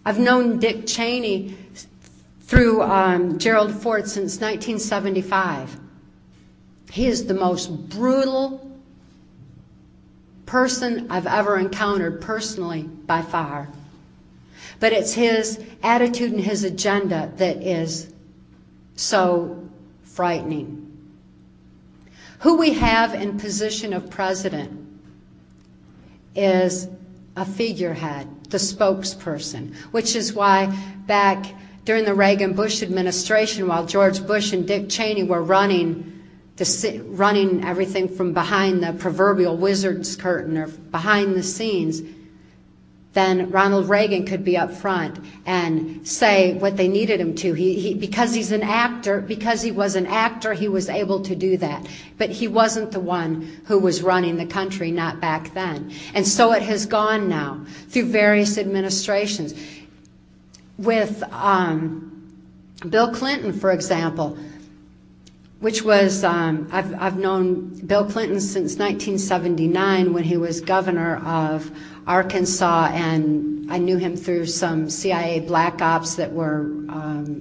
I've known Dick Cheney through Gerald Ford since 1975. He is the most brutal person I've ever encountered personally, by far. But it's his attitude and his agenda that is so frightening. Who we have in position of president is a figurehead, the spokesperson, which is why back during the Reagan-Bush administration, while George Bush and Dick Cheney were running everything from behind the proverbial wizard's curtain or behind the scenes, then Ronald Reagan could be up front and say what they needed him to. Because he's an actor, because he was an actor, he was able to do that. But he wasn't the one who was running the country, not back then. And so it has gone now through various administrations. With Bill Clinton, for example, which was, I've known Bill Clinton since 1979 when he was governor of Arkansas, and I knew him through some CIA black ops that were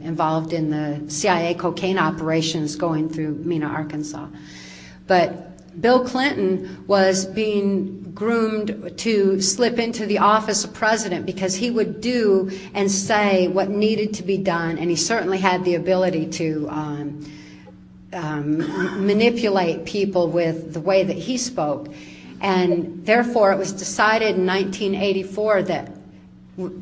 involved in the CIA cocaine operations going through Mena, Arkansas. But Bill Clinton was being groomed to slip into the office of president because he would do and say what needed to be done, and he certainly had the ability to manipulate people with the way that he spoke. And therefore, it was decided in 1984 that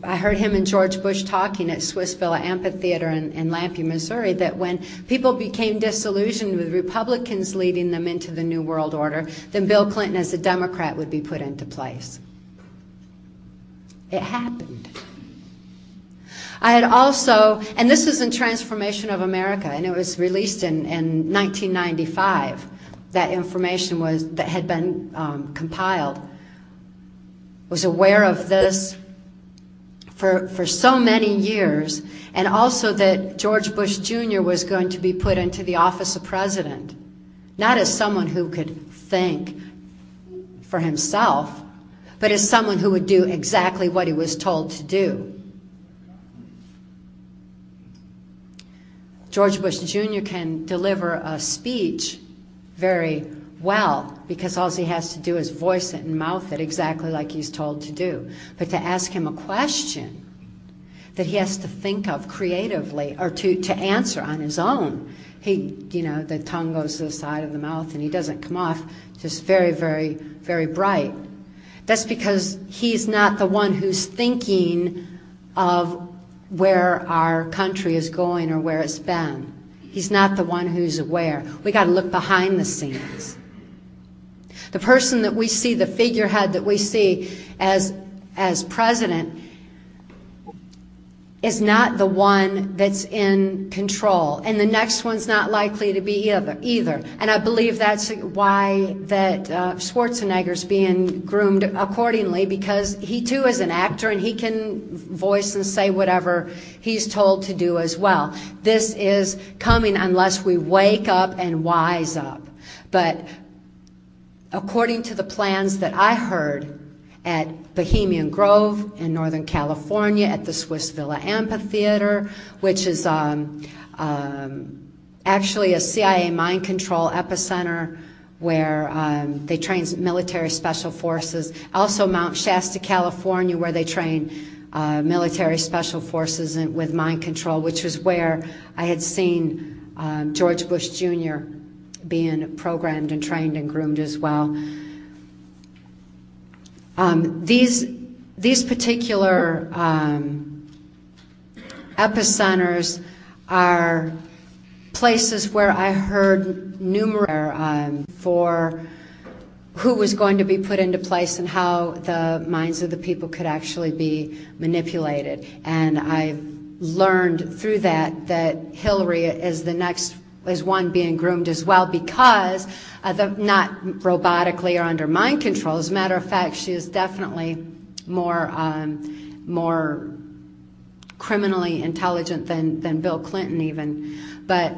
I heard him and George Bush talking at Swiss Villa Amphitheater in Lampe, Missouri, that when people became disillusioned with Republicans leading them into the New World Order, then Bill Clinton as a Democrat would be put into place. It happened. I had also, and this is in Transformation of America, and it was released in 1995. That information that had been compiled. Was aware of this for so many years, and also that George Bush Jr. was going to be put into the office of president, not as someone who could think for himself, but as someone who would do exactly what he was told to do. George Bush Jr. can deliver a speech very well, because all he has to do is voice it and mouth it exactly like he's told to do. But to ask him a question that he has to think of creatively or to answer on his own, the tongue goes to the side of the mouth and he doesn't come off just very, very, very bright. That's because he's not the one who's thinking of where our country is going or where it's been. He's not the one who's aware. We got to look behind the scenes. The person that we see, the figurehead that we see as president, is not the one that's in control, and the next one's not likely to be either. And I believe that's why that Schwarzenegger's being groomed accordingly, because he too is an actor and he can voice and say whatever he's told to do as well. This is coming unless we wake up and wise up. But according to the plans that I heard at Bohemian Grove in Northern California, at the Swiss Villa Amphitheater, which is actually a CIA mind control epicenter where they train military special forces. Also Mount Shasta, California, where they train military special forces with mind control, which was where I had seen George Bush Jr. being programmed and trained and groomed as well. These particular epicenters are places where I heard numerous for who was going to be put into place and how the minds of the people could actually be manipulated. And I've learned through that Hillary is the next is one being groomed as well, because not robotically or under mind control. As a matter of fact, she is definitely more criminally intelligent than Bill Clinton even. But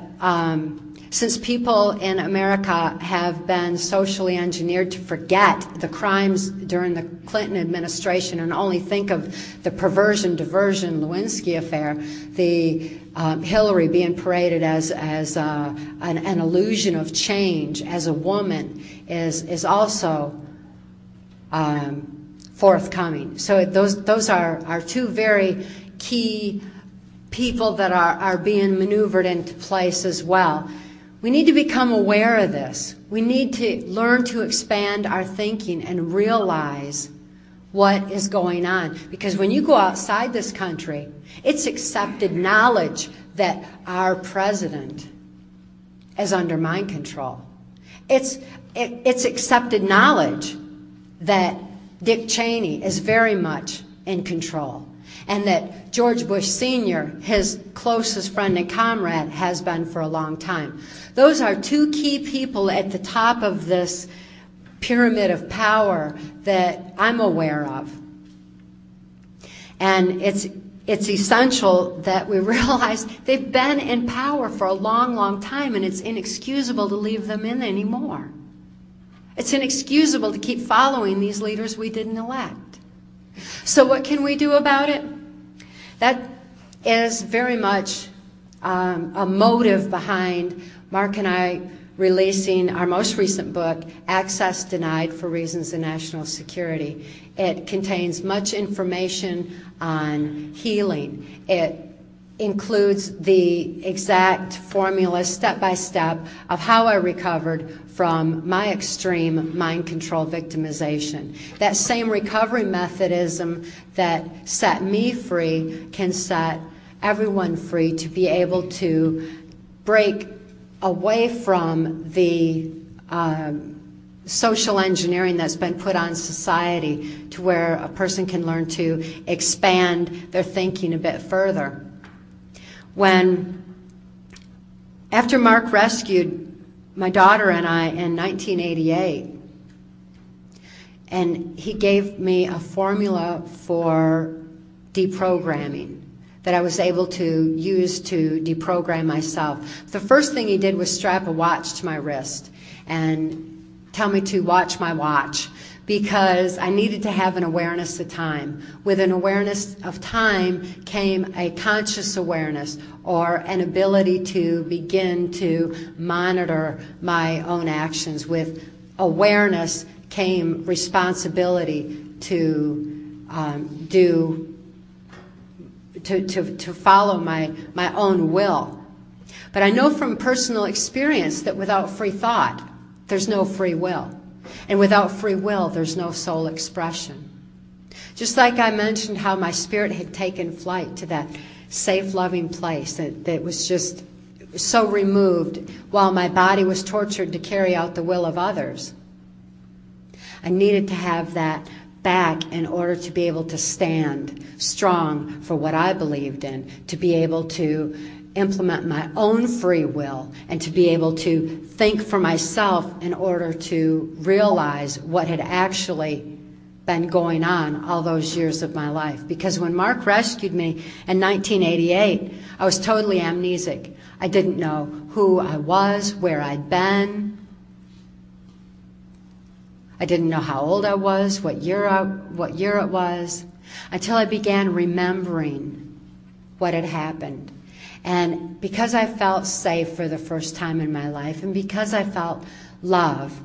Since people in America have been socially engineered to forget the crimes during the Clinton administration and only think of the perversion, diversion, Lewinsky affair, the Hillary being paraded as an illusion of change as a woman is also forthcoming. So those are two very key people that are being maneuvered into place as well. We need to become aware of this. We need to learn to expand our thinking and realize what is going on. Because when you go outside this country, it's accepted knowledge that our president is under mind control. It's accepted knowledge that Dick Cheney is very much in control, and that George Bush Sr., his closest friend and comrade, has been for a long time. Those are two key people at the top of this pyramid of power that I'm aware of. And it's essential that we realize they've been in power for a long, long time, and it's inexcusable to leave them in anymore. It's inexcusable to keep following these leaders we didn't elect. So what can we do about it? That is very much a motive behind Mark and I releasing our most recent book, Access Denied for Reasons of National Security. It contains much information on healing. It includes the exact formula, step by step, of how I recovered from my extreme mind control victimization. That same recovery methodism that set me free can set everyone free to be able to break away from the social engineering that's been put on society, to where a person can learn to expand their thinking a bit further. After Mark rescued my daughter and I in 1988, and he gave me a formula for deprogramming that I was able to use to deprogram myself. The first thing he did was strap a watch to my wrist and tell me to watch my watch, because I needed to have an awareness of time. With an awareness of time came a conscious awareness, or an ability to begin to monitor my own actions. With awareness came responsibility to follow my own will. But I know from personal experience that without free thought, there's no free will. And without free will, there's no soul expression. Just like I mentioned how my spirit had taken flight to that safe, loving place that was just so removed while my body was tortured to carry out the will of others. I needed to have that back in order to be able to stand strong for what I believed in, to be able to implement my own free will, and to be able to think for myself in order to realize what had actually been going on all those years of my life. Because when Mark rescued me in 1988, I was totally amnesic. I didn't know who I was, where I'd been. I didn't know how old I was, what year it was, until I began remembering what had happened. And because I felt safe for the first time in my life, and because I felt love,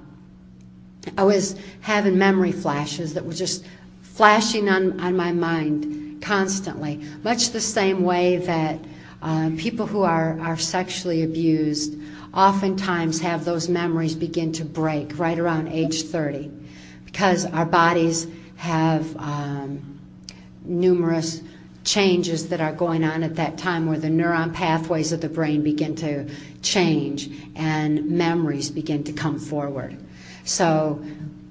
I was having memory flashes that were just flashing on my mind constantly, much the same way that people who are sexually abused oftentimes have those memories begin to break right around age 30, because our bodies have numerous changes that are going on at that time, where the neuron pathways of the brain begin to change and memories begin to come forward. So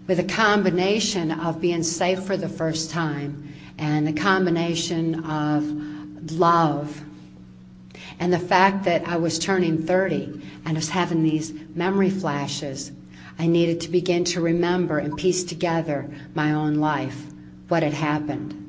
with a combination of being safe for the first time, and the combination of love, and the fact that I was turning 30 and was having these memory flashes, I needed to begin to remember and piece together my own life, what had happened.